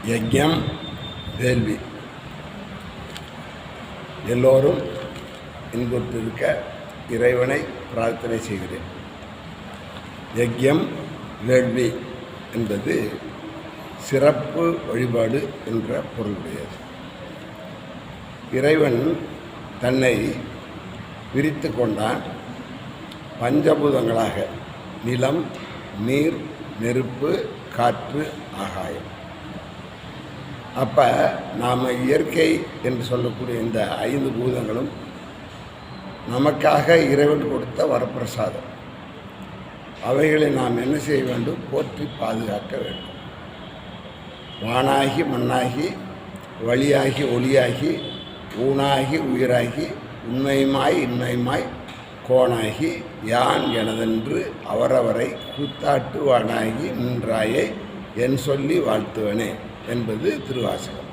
யஜ்யம் வேள்வி எல்லோரும் இன்புற்றிருக்க இறைவனை பிரார்த்தனை செய்கிறேன். யஜ்யம் வேள்வி என்பது சிறப்பு வழிபாடு என்ற பொருளுடையது. இறைவன் தன்னை விரித்து கொண்டான் பஞ்சபூதங்களாக: நிலம், நீர், நெருப்பு, காற்று, ஆகாயம். அப்போ நாம் இயற்கை என்று சொல்லக்கூடிய இந்த 5 பூதங்களும் நமக்காக இறைவன் கொடுத்த வரப்பிரசாதம். அவைகளை நாம் என்ன செய்ய வேண்டும்? போற்றி பாதுகாக்க வேண்டும். வானாகி மண்ணாகி, வழியாகி ஒளியாகி, ஊனாகி உயிராகி, உண்மையுமாய் இன்மையுமாய் கோணாகி யான் எனதென்று அவரவரை கூத்தாட்டு வானாகி நின்றாயை என் சொல்லி வாழ்த்துவனே என்பது திருவாசகம்.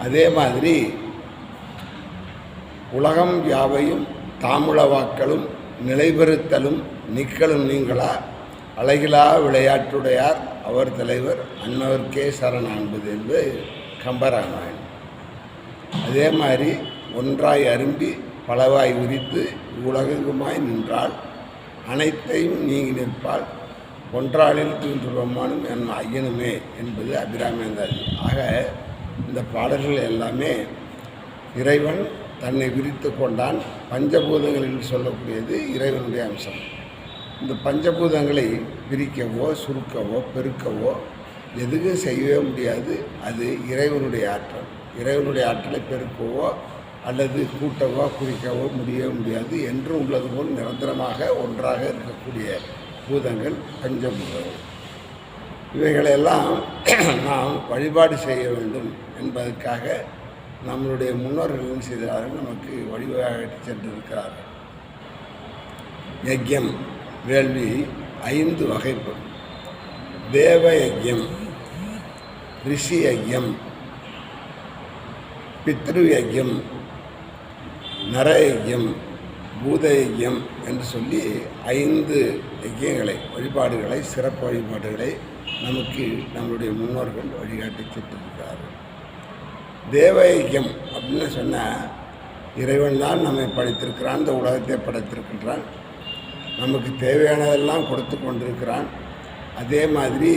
அதே மாதிரி உலகம் யாவையும் தாமுளவாக்களும் நிலைபெறுத்தலும் நிக்கலும் நீங்களா அழகிலா விளையாட்டுடையார் அவர் தலைவர் அன்னவர்க்கே சரணான்பது என்பது கம்பராமாயணம். அதே மாதிரி ஒன்றாய் அரும்பி பலவாய் விரித்து உலகெங்குமாய் நின்றாள் அனைத்தையும் நீங்கி நிற்பாள் ஒன்றாளில் தூன்றுவமானும் என் ஐயனுமே என்பது அபிராமேந்தாதி. ஆக இந்த பாடல்கள் எல்லாமே இறைவன் தன்னை விரித்து கொண்டான். பஞ்சபூதங்கள் என்று சொல்லக்கூடியது இறைவனுடைய அம்சம். இந்த பஞ்சபூதங்களை பிரிக்கவோ சுருக்கவோ பெருக்கவோ எதுவும் செய்யவே முடியாது. அது இறைவனுடைய ஆற்றல். இறைவனுடைய ஆற்றலை பெருக்கவோ அல்லது கூட்டவோ குறிக்கவோ முடியவே முடியாது. என்றும் உள்ளது போல் நிரந்தரமாக ஒன்றாக இருக்கக்கூடிய பூதங்கள் பஞ்சபூதங்கள். இவைகளெல்லாம் நாம் வழிபாடு செய்ய வேண்டும் என்பதற்காக நம்மளுடைய முன்னோர்கள் செய்தார்கள், நமக்கு வழிவகுத்து சென்றிருக்கிறார்கள். யஜ்யம் வேள்வி 5 வகைப்படும். தேவ யஜ்யம், ரிஷி யஜ்யம், பித்ரு யஜ்யம், நர யஜ்யம், பூத யஜ்யம் என்று சொல்லி 5 யஜ்யங்களை, வழிபாடுகளை, சிறப்பு வழிபாடுகளை நமக்கு நம்முடைய முன்னோர்கள் வழிகாட்டி சென்றிருக்கிறார்கள். தேவ யஜ்யம் அப்படின்னு சொன்னால் இறைவன் தான் நம்மை படைத்திருக்கிறான், இந்த உலகத்தை படைத்திருக்கின்றான், நமக்கு தேவையானதெல்லாம் கொடுத்து கொண்டிருக்கிறான். அதே மாதிரி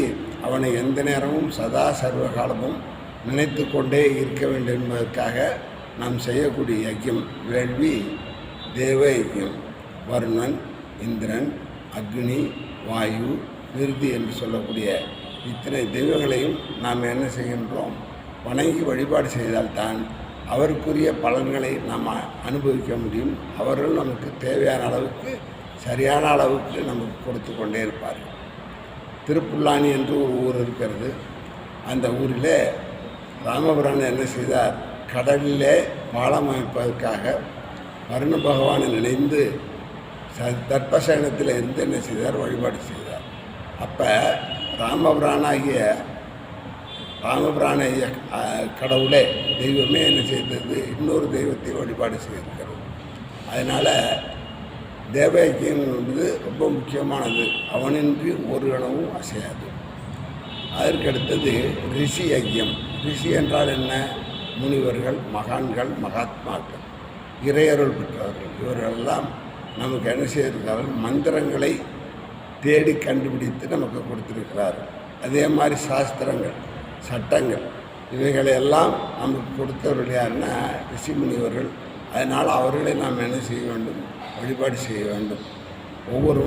அவனை எந்த நேரமும் சதா சர்வகாலமும் நினைத்து கொண்டே இருக்க வேண்டும் என்பதற்காக நாம் செய்யக்கூடிய யஜ்யம் வேள்வி தேவ யஜ்யம். வருணன், இந்திரன், அக்னி, வாயு, நிருதி என்று சொல்லக்கூடிய இத்தனை தெய்வங்களையும் நாம் என்ன செய்கின்றோம்? வணங்கி வழிபாடு செய்தால்தான் அவருக்குரிய பலன்களை நாம் அனுபவிக்க முடியும். அவர்கள் நமக்கு தேவையான அளவுக்கு, சரியான அளவுக்கு நமக்கு கொடுத்து கொண்டே இருப்பார்கள். திருப்புல்லானி என்று ஒரு ஊர் இருக்கிறது. அந்த ஊரில் ராமபிரான் என்ன செய்தார்? கடலிலே பாலம் அமைப்பதற்காக வருண பகவானை நினைந்து தர்ப்பசயனத்தில் இருந்து என்ன செய்தார்? வழிபாடு செய்தார். அப்போ ராமபிரானைய கடவுளே, தெய்வமே என்ன செய்தது? இன்னொரு தெய்வத்தை வழிபாடு செய்திருக்கிறது. அதனால் தேவயஜ்யம் என்பது ரொம்ப முக்கியமானது. அவனின்றி ஒரு அளவும் அசையாது. அதற்கடுத்தது ரிஷி யஜ்யம். ரிஷி என்றால் என்ன? முனிவர்கள், மகான்கள், மகாத்மாக்கள், இறையருள் பெற்றவர்கள். இவர்களெல்லாம் நமக்கு என்ன செய்திருக்கிறார்கள்? மந்திரங்களை தேடி கண்டுபிடித்து நமக்கு கொடுத்திருக்கிறார்கள். அதே மாதிரி சாஸ்திரங்கள், சட்டங்கள், இவைகளையெல்லாம் நமக்கு கொடுத்தவர்கள் யாருன்னா ரிஷி முனிவர்கள். அதனால் அவர்களை நாம் என்ன செய்ய வேண்டும்? வழிபாடு செய்ய வேண்டும். ஒவ்வொரு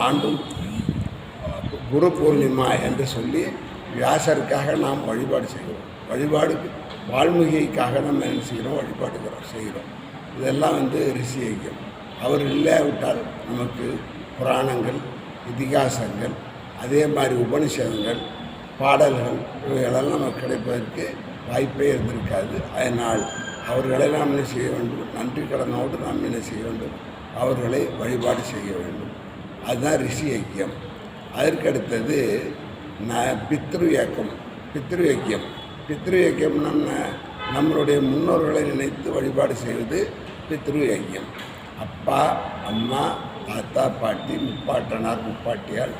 ஆண்டும் குரு பூர்ணிமா என்று சொல்லி வியாசருக்காக நாம் வழிபாடு செய்கிறோம். வழிபாடு வால்மீகிக்காக நம்ம என்ன செய்கிறோம்? வழிபாடுகிறோம், செய்கிறோம். இதெல்லாம் ரிஷி யஜ்யம். அவர் இல்லாவிட்டால் நமக்கு புராணங்கள், இதிகாசங்கள், அதே மாதிரி உபனிஷதங்கள், பாடல்கள் இவைகளெல்லாம் நமக்கு கிடைப்பதற்கு வாய்ப்பே இருந்திருக்காது. அதனால் அவர்களை நாம் என்ன செய்ய வேண்டும்? நன்றி கடனோடு நாம் என்ன செய்ய வேண்டும்? அவர்களை வழிபாடு செய்ய வேண்டும். அதுதான் ரிஷி யஜ்யம். அதற்கடுத்தது பித்ரு யக்கம். பித்ரு யஜ்யம். பித்ரு யஜ்யம் நம்மளுடைய முன்னோர்களை நினைத்து வழிபாடு செய்வது பித்ரு யஜ்யம். அப்பா, அம்மா, தாத்தா, பாட்டி, முப்பாட்டனார், முப்பாட்டியார்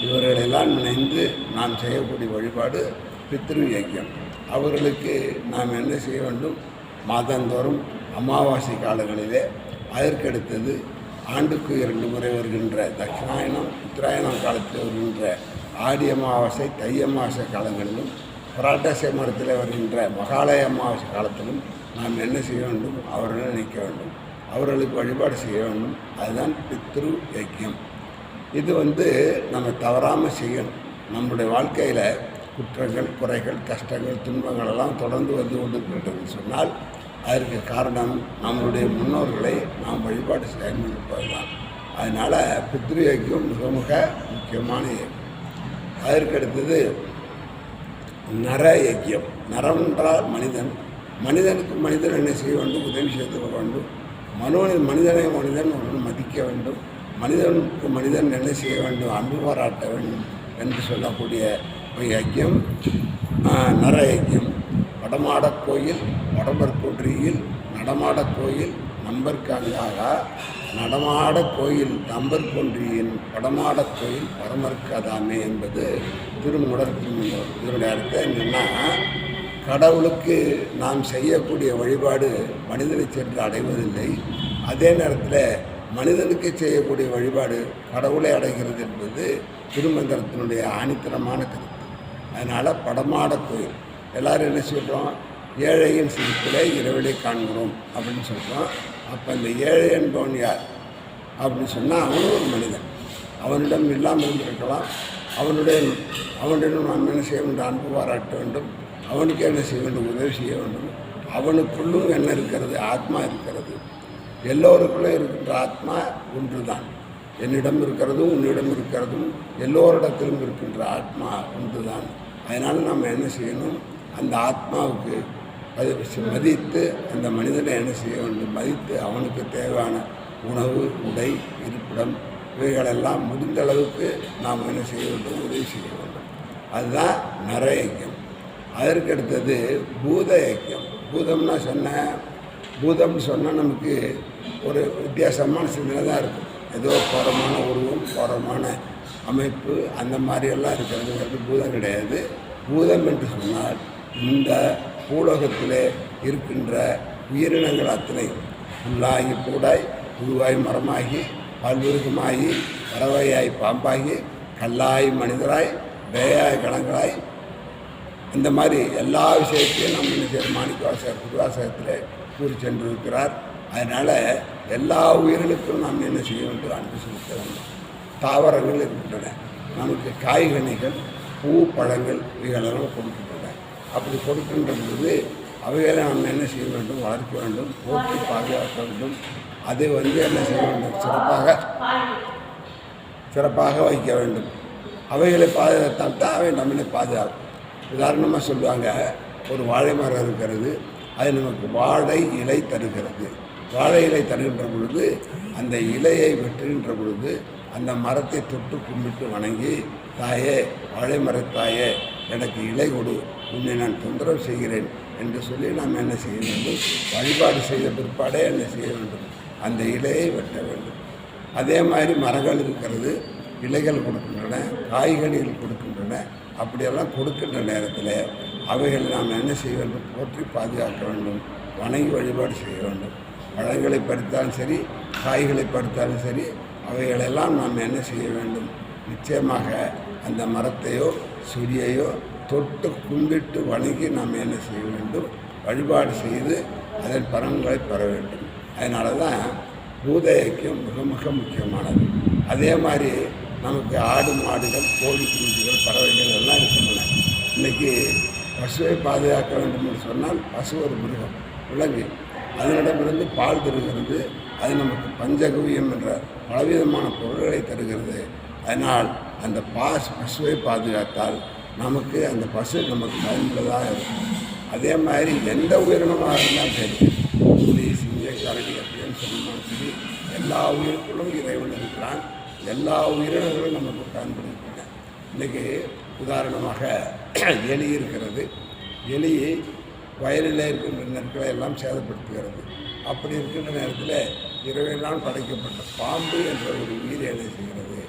இவர்களெல்லாம் நினைந்து நாம் செய்யக்கூடிய வழிபாடு பித்ரு யஜ்யம். அவர்களுக்கு நாம் என்ன செய்ய வேண்டும்? மாதந்தோறும் அமாவாசை காலங்களிலே, அதற்கடுத்தது ஆண்டுக்கு 2 முறை வருகின்ற தட்சிணாயனம், உத்தராயணம் காலத்தில் வருகின்ற ஆடி அமாவாசை, தை அமாவாசை காலங்களிலும், புராட்டாசி மரத்தில் வருகின்ற மகாலய அமாவாசை காலத்திலும் நாம் என்ன செய்ய வேண்டும்? அவர்களை நினைக்க வேண்டும், அவர்களுக்கு வழிபாடு செய்ய வேண்டும். அதுதான் பித்ரு யஜ்யம். இது நம்ம தவறாமல் செய்யணும். நம்முடைய வாழ்க்கையில் குற்றங்கள், குறைகள், கஷ்டங்கள், துன்பங்கள் எல்லாம் தொடர்ந்து வந்து கொண்டிருக்கின்றது சொன்னால் அதற்கு காரணம் நம்மளுடைய முன்னோர்களை நாம் வழிபாடு செய்திருப்பது தான். அதனால் பித்ரு யஜ்யம் மிக மிக முக்கியமான யஜ்யம். அதற்கடுத்தது நர யஜ்யம். நரம் என்றால் மனிதன். மனிதனுக்கு மனிதன் என்ன செய்ய வேண்டும்? உதவி செய்து வேண்டும். மனிதனை மனிதன் மதிக்க வேண்டும். மனிதனுக்கு மனிதன் என்ன செய்ய வேண்டும்? அன்பு பாராட்ட வேண்டும் என்று சொல்லக்கூடிய யஜ்யம் நர யஜ்யம். வடமாடக் கோயில் வடமற்கொன்றியில் நடமாடக் கோயில் நம்பர்க்காக நடமாடக் கோயில் நம்பர்கொன்றியின் வடமாடக் கோயில் பரமற்கதாமே என்பது திருமூலர் திருமூலர். இதனுடைய அர்த்தம் என்னென்னா, கடவுளுக்கு நாம் செய்யக்கூடிய வழிபாடு மனிதனை சென்று அடைவதில்லை. அதே நேரத்தில் மனிதனுக்கு செய்யக்கூடிய வழிபாடு கடவுளை அடைகிறது என்பது திருமந்திரத்தினுடைய ஆணித்தரமான கருத்து. அதனால் படமாடக் கோயில் எல்லோரும் என்ன சொல்கிறோம்? ஏழையின் சிரிப்பிலே இரவிலே காண்கிறோம் அப்படின்னு சொல்கிறோம். அப்போ இந்த ஏழை என்பவன் யார் அப்படின்னு சொன்னால் அவனும் ஒரு மனிதன். அவனிடம் இல்லாமல் இருந்திருக்கலாம். அவனிடம் நாம் என்ன செய்ய வேண்டும்? அன்பு பாராட்ட வேண்டும். அவனுக்கு என்ன செய்ய வேண்டும்? உதவி செய்ய வேண்டும். அவனுக்குள்ளும் என்ன இருக்கிறது? ஆத்மா இருக்கிறது. எல்லோருக்குள்ளே இருக்கின்ற ஆத்மா ஒன்று தான். என்னிடம் இருக்கிறதும் உன்னிடம் இருக்கிறதும் எல்லோரிடத்திலும் இருக்கின்ற ஆத்மா ஒன்று தான். அதனால் நாம் என்ன செய்யணும்? அந்த ஆத்மாவுக்கு மதித்து அந்த மனிதனை என்ன செய்ய வேண்டும்? மதித்து அவனுக்கு தேவையான உணவு, உடை, இருப்பிடம் இவைகளெல்லாம் முடிந்த அளவுக்கு நாம் என்ன செய்ய வேண்டும்? உதவி செய்ய வேண்டும். அதுதான் நர யஜ்யம். அதற்கடுத்தது பூத யஜ்யம். பூதம்னு சொன்னால் நமக்கு ஒரு வித்தியாசமான சிந்தனை தான் இருக்கும். ஏதோ கோரமான உருவம், கோரமான அமைப்பு, அந்த மாதிரியெல்லாம் இருக்கிறது பூதம் கிடையாது. பூதம் என்று சொன்னால் இந்த பூலோகத்தில் இருக்கின்ற உயிரினங்கள் அத்தனை புல்லாகி பூடாய், புழுவாய் மரமாகி, பல்விருகமாகி, பறவையாய் பாம்பாகி, கல்லாய் மனிதராய், பேயாய் கணங்களாய், இந்த மாதிரி எல்லா விஷயத்தையும் நம்ம என்ன செய்ய மாணிக்கவாசகர் திருவாசகத்தில் கூறி சென்றிருக்கிறார். அதனால் எல்லா உயிர்களுக்கும் நாம் என்ன செய்ய வேண்டும்? அன்பு செலுத்த வேண்டும். தாவரங்கள் இருக்கின்றன, நமக்கு காய்கனிகள், பூ, பழங்கள் இவைகளெல்லாம் கொடுக்கின்றன. அப்படி கொடுக்கின்ற பொழுது அவைகளை நாம் என்ன செய்ய வேண்டும்? வளர்க்க வேண்டும், போற்றி பாதுகாக்க வேண்டும். அதை என்ன செய்ய வேண்டும்? சிறப்பாக வைக்க வேண்டும். அவைகளை பாதுகாத்தால் தான் அவை நம்மளை பாதுகாக்கும். உதாரணமாக சொல்லுவாங்க, ஒரு வாழை மரம் இருக்கிறது, அது நமக்கு வாழை இலை தருகிறது. வாழை இலை தருகின்ற பொழுது அந்த இலையை வெட்டுகின்ற பொழுது அந்த மரத்தை தொட்டு கும்பிட்டு வணங்கி, தாயே, வாழை மரத்தாயே, எனக்கு இலை கொடு, உன்னை நான் தொந்தரவு செய்கிறேன் என்று சொல்லி நாம் என்ன செய்ய வேண்டும்? வழிபாடு செய்த பிற்பாடே என்ன செய்ய வேண்டும்? அந்த இலையை வெட்ட வேண்டும். அதே மாதிரி மரங்கள் இருக்கிறது, இலைகள் கொடுக்கின்றன, காய்கனிகள் கொடுக்கின்றன. அப்படியெல்லாம் கொடுக்கின்ற நேரத்தில் அவைகளை நாம் என்ன செய்ய வேண்டும்? போற்றி பாதுகாக்க வேண்டும், வணங்கி வழிபாடு செய்ய வேண்டும். பழங்களை பறித்தாலும் சரி, காய்களை பறித்தாலும் சரி, அவைகளெல்லாம் நாம் என்ன செய்ய வேண்டும்? நிச்சயமாக அந்த மரத்தையோ செடியையோ தொட்டு கும்பிட்டு வணங்கி நாம் என்ன செய்ய வேண்டும்? வழிபாடு செய்து அதன் பலன்களை பெற வேண்டும். அதனால தான் பூத யஜ்யம் மிக மிக முக்கியமானது. அதே மாதிரி நமக்கு ஆடு, மாடுகள், கோழி குஞ்சுகள், பறவைகள் எல்லாம் இருக்கின்றன. இன்றைக்கி பசுவை பாதுகாக்க வேண்டும் என்று சொன்னால், பசு ஒரு மிருகம், விலங்கு. அதனிடமிருந்து பால் தருகிறது. அது நமக்கு பஞ்சகவியம் என்ற பலவிதமான பொருள்களை தருகிறது. அதனால் அந்த பசுவை பாதுகாத்தால் நமக்கு அந்த பசு நமக்கு பயனுள்ளதாக இருக்கும். அதே மாதிரி எந்த உயிரினமாக இருந்தாலும் சரி, புலி, சிங்கம், கரடி அப்படின்னு சொன்னாலும் சரி, எல்லா உயிருக்குள்ளும் இறைவன் இருக்கிறான். எல்லா உயிரினங்களும் நமக்கு பயன்படுகின்றன. இன்றைக்கி உதாரணமாக எலி இருக்கிறது. எலி வயலில் இருக்கின்ற நெற்களை எல்லாம் சேதப்படுத்துகிறது. அப்படி இருக்கின்ற நேரத்தில் இறைவனால் படைக்கப்பட்ட பாம்பு என்ற ஒரு உயிர் என்ன செய்கிறது?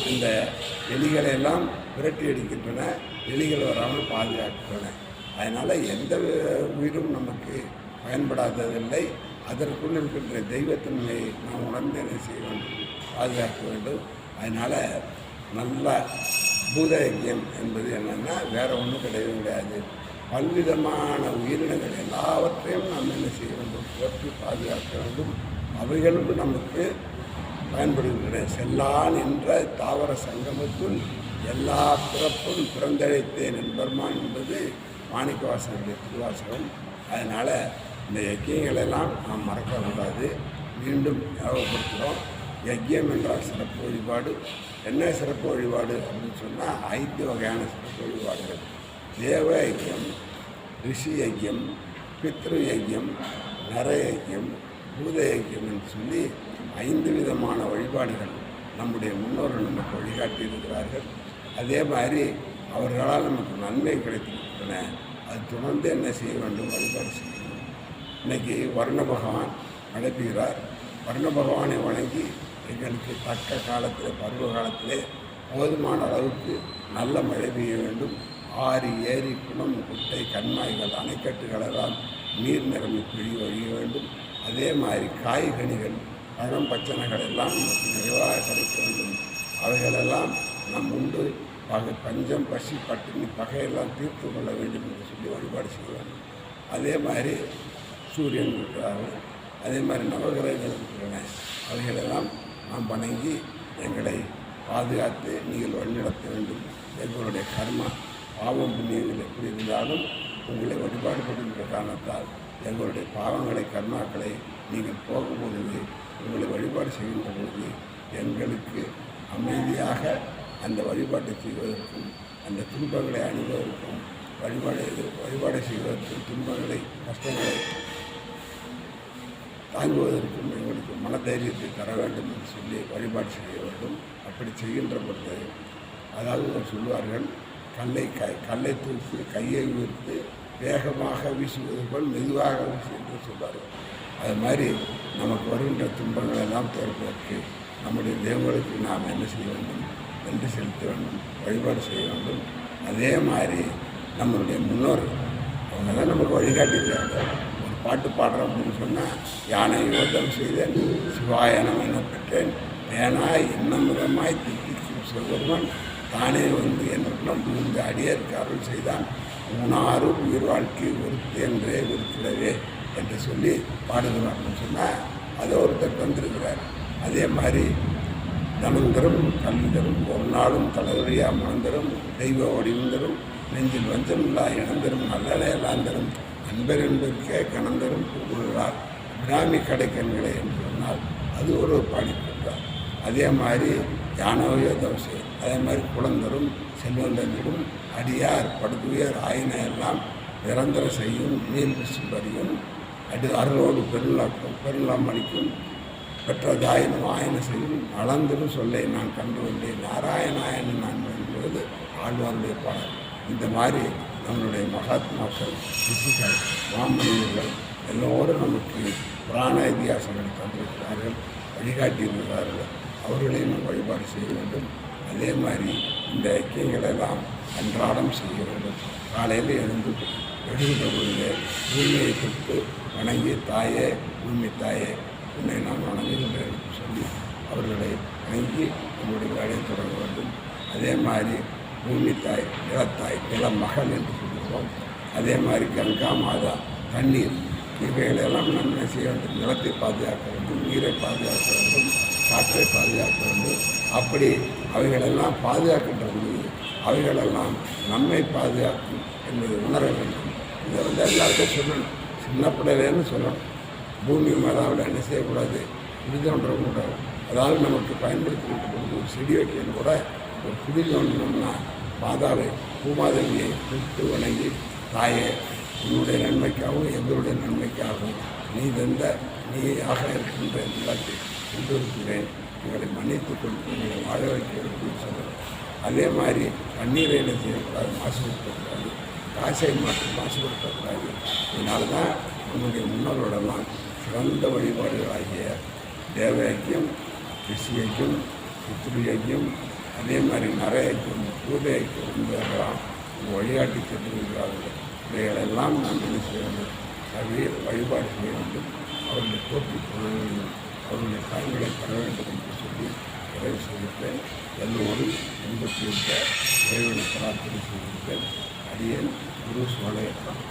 அந்த எலிகளை எல்லாம் விரட்டி அடிக்கின்றன, எலிகள் வராமல் பாதுகாக்கின்றன. அதனால் எந்த உயிரும் நமக்கு பயன்படாததில்லை. அதற்குள் இருக்கின்ற தெய்வத்தன்மையை நாம் உணர்ந்து என்ன செய்ய வேண்டும், பாதுகாக்க வேண்டும். அதனால் நல்ல பூத யஜ்யம் என்பது என்னென்னா வேறு ஒன்றும் கிடையாது. பல்விதமான உயிரினங்கள் எல்லாவற்றையும் நாம் என்ன செய்ய வேண்டும், போற்றி பாதுகாக்க வேண்டும். அவைகளும் நமக்கு பயன்படுகின்றன. செல்லான் என்ற தாவர சங்கமத்துள் எல்லா பிறப்பும் பிறந்தழைத்தேன் என்பர்மான் என்பது மாணிக்கவாசகருடைய திருவாசகம். அதனால் இந்த யஜ்யங்களெல்லாம் நாம் மறக்கக்கூடாது. மீண்டும் ஞாபகப்படுத்துகிறோம். யஜ்யம் என்றால் சிறப்பு வழிபாடு. என்ன சிறப்பு வழிபாடு அப்படின்னு சொன்னால் 5 வகையான சிறப்பு வழிபாடுகள். தேவ யஜ்யம், ரிஷி யஜ்யம், பித்ரு யஜ்யம், நர யஜ்யம், பூத யஜ்யம் என்று சொல்லி 5 விதமான வழிபாடுகள் நம்முடைய முன்னோர்கள் நமக்கு வழிகாட்டியிருக்கிறார்கள். அதே மாதிரி அவர்களால் நமக்கு நன்மை கிடைத்திருக்கின்றன. அது தொடர்ந்து என்ன செய்ய வேண்டும், வழிபாடு செய்ய வேண்டும். இன்றைக்கி வர்ண பகவான் நடத்துகிறார். வர்ண பகவானை வணங்கி எங்களுக்கு தக்க காலத்தில், பருவ காலத்திலே போதுமான அளவுக்கு நல்ல மழை பெய்ய வேண்டும். ஆறு, ஏரி, குளம், குட்டை, கண்மாய்கள், அணைக்கட்டுகளெல்லாம் நீர் நிரம்பி ஒழிய வேண்டும். அதே மாதிரி காய்கனிகள், பழம், பச்சனைகள் எல்லாம் நமக்கு நிறைவாக கிடைக்க வேண்டும். அவைகளெல்லாம் நாம் உண்டு பஞ்சம், பசி, பட்டினி, பகையெல்லாம் தீர்த்து கொள்ள வேண்டும் என்று சொல்லி வழிபாடு செய்வாங்க. அதே மாதிரி சூரியன் இருக்கிறார்கள், அதே மாதிரி நவகிரகங்கள் இருக்கின்றன. அவைகளெல்லாம் நாம் வணங்கி எங்களை பாதுகாத்து நீங்கள் வழிநடத்த வேண்டும். எங்களுடைய கர்மா, பாவம், புண்ணியங்கள் எப்படி இருந்தாலும் உங்களை வழிபாடு பண்ணுகின்ற காரணத்தால் எங்களுடைய பாவங்களை, கர்மாக்களை நீங்கள் போகும்பொழுது, உங்களை வழிபாடு செய்கின்ற பொழுது எங்களுக்கு அமைதியாக அந்த வழிபாட்டை செய்வதற்கும், அந்த துன்பங்களை அணுவதற்கும், வழிபாடு செய்வதற்கும், துன்பங்களை, கஷ்டங்களை தாங்குவதற்கும் எங்களுக்கு மனதைரியத்தை தர வேண்டும் என்று சொல்லி வழிபாடு செய்ய வேண்டும். அப்படி செய்கின்ற பொழுது, அதாவது சொல்வார்கள், கல்லை தூக்கி கையை உயர்த்து வேகமாக வீசுவது போல் மெதுவாக வீசு என்று சொல்வார்கள். அது மாதிரி நமக்கு வருகின்ற துன்பங்கள் எல்லாம் தோற்பதற்கு நம்முடைய தெய்வங்களுக்கு நாம் என்ன செய்ய வேண்டும், நன்றி செலுத்த வேண்டும், வழிபாடு செய்ய வேண்டும். அதே மாதிரி நம்மளுடைய முன்னோர்கள் அவங்க தான் நமக்கு வழிகாட்டிக்கிறாங்க. ஒரு பாட்டு பாடுறோம் அப்படின்னு சொன்னால், யானை யோதம் செய்தேன், சிவாயனம் என பெற்றேன், வேணாய் இன்னமுதமாய் திட்டிக்கும் சிவபெருமான் தானே வந்து என்னுடன் புகுந்து அடியேற்கு அருள் செய்தான், ஊனாறு உயிர் வாழ்க்கை ஒருத்து என்றே ஒருத்திடவே என்று சொல்லி பாடுகிறார் அப்படின்னு சொன்னால் அதை ஒருத்தர் தந்திருக்கிறார். அதே மாதிரி தனந்தரும் கல்விதரும் ஒரு நாளும் தலைவழியா மணந்தரும் தெய்வ வடிவந்தரும் நெஞ்சில் வஞ்சமில்லா இணந்தரும் நல்லலையெல்லாம் தரும் அன்பர் என்பதற்கே கணந்தரும் கூறுகிறார் பிராமி கடைக்கண்களை என்று சொன்னால் அது ஒரு பாடிக்கிறார். அதே மாதிரி யானவையோ தவசை, அதே மாதிரி குழந்தரும் செல்வந்தரும் அடியார் படுதுயர் ஆயின எல்லாம் நிரந்தர செய்யும் நீல் விசும்பறியும் அருளோடு பெருளாம் அளிக்கும் பெற்றதாயினும் ஆயன செய்யும் அளந்திரும் சொல்லை நான் கண்டு கொண்டேன் நாராயணாயன நான் என்பது ஆழ்வாருடைய பாடல். இந்த மாதிரி நம்மளுடைய மகாத்மாக்கள், ரிஷிகள், மாமனிதர்கள் எல்லோரும் நமக்கு புராண இதிகாசங்களை தந்திருக்கிறார்கள், வழிகாட்டியிருக்கிறார்கள். அவர்களையும் நாம் வழிபாடு செய்ய வேண்டும். அதே மாதிரி இந்த ஐக்கியங்களெல்லாம் அன்றாடம் செய்ய வேண்டும். காலையில் எழுகின்ற பொழுது பூமியை தொட்டு வணங்கி, தாயே பூமி தாயே உன்னை நாம் வணங்குகின்றேன் சொல்லி அவர்களை வணங்கி நம்முடைய வேலையை தொடங்க வேண்டும். அதே மாதிரி பூமி தாய், நிலத்தாய், நில மகள் என்று சொல்லுவோம். அதே மாதிரி கங்கா மாதா, தண்ணீர், இவைகளெல்லாம் நன்மை செய்ய வேண்டும். நிலத்தை பாதுகாக்க வேண்டும், நீரை பாதுகாக்க வேண்டும், காற்றை பாதுகாக்க வேண்டும். அப்படி அவைகளெல்லாம் பாதுகாக்கின்ற பொழுது அவைகளெல்லாம் நம்மை பாதுகாக்கும் என்பதை உணர வேண்டும். இதை எல்லாருக்கும் சொல்லணும், சின்ன பிள்ளையிலேருந்து சொல்லணும். பூமி மாதாவில் என்ன செய்யக்கூடாது, குடி தோன்றக்கூடாது. அதாவது நமக்கு பயன்படுத்திக்கிட்ட பொழுது ஒரு செடி வைக்கணும் கூட, ஒரு குடி தோன்றணும்னா மாதாவை, பூமாதேவியை கூப்பிட்டு வணங்கி, தாயே உன்னுடைய நன்மைக்காகவும் எங்களுடைய நன்மைக்காகவும் நீ தந்த நீயாக இருக்கின்ற நிலத்தை கொண்டிருக்கிறேன், எங்களை மன்னித்து கொடுத்து எங்களை வாழ வைக்க வேண்டும் சொல்லுங்கள். அதே மாதிரி தண்ணீரை என்ன செய்யக்கூடாது, மாசுபடுத்தக்கூடாது, காசை மாசுபடுத்தக்கூடாது. இதனால தான் நம்முடைய முன்னோர்களெல்லாம் சிறந்த வழிபாடுகளாகிய தேவ யஜ்யம், ரிஷி யஜ்யம், பித்ரு யஜ்யம், அதே மாதிரி நிறைய பூஜைக்கு வந்தவர்களாம் வழிகாட்டி சென்றிருக்கிறார்கள். இவைகளெல்லாம் நாம் என்ன செய்ய வேண்டும்? வழிபாடு செய்ய வேண்டும். அவர்களை போற்றி கொள்ள வேண்டும். அவருடைய பயன்களை பெற வேண்டும் என்று சொல்லி நிறைவு செய்திருப்பேன். எல்லோரும் இன்பத்திருக்க இறைவனை பிரார்த்தனை செய்திருப்பேன். அடியேன் குரு சோழையப்பன்.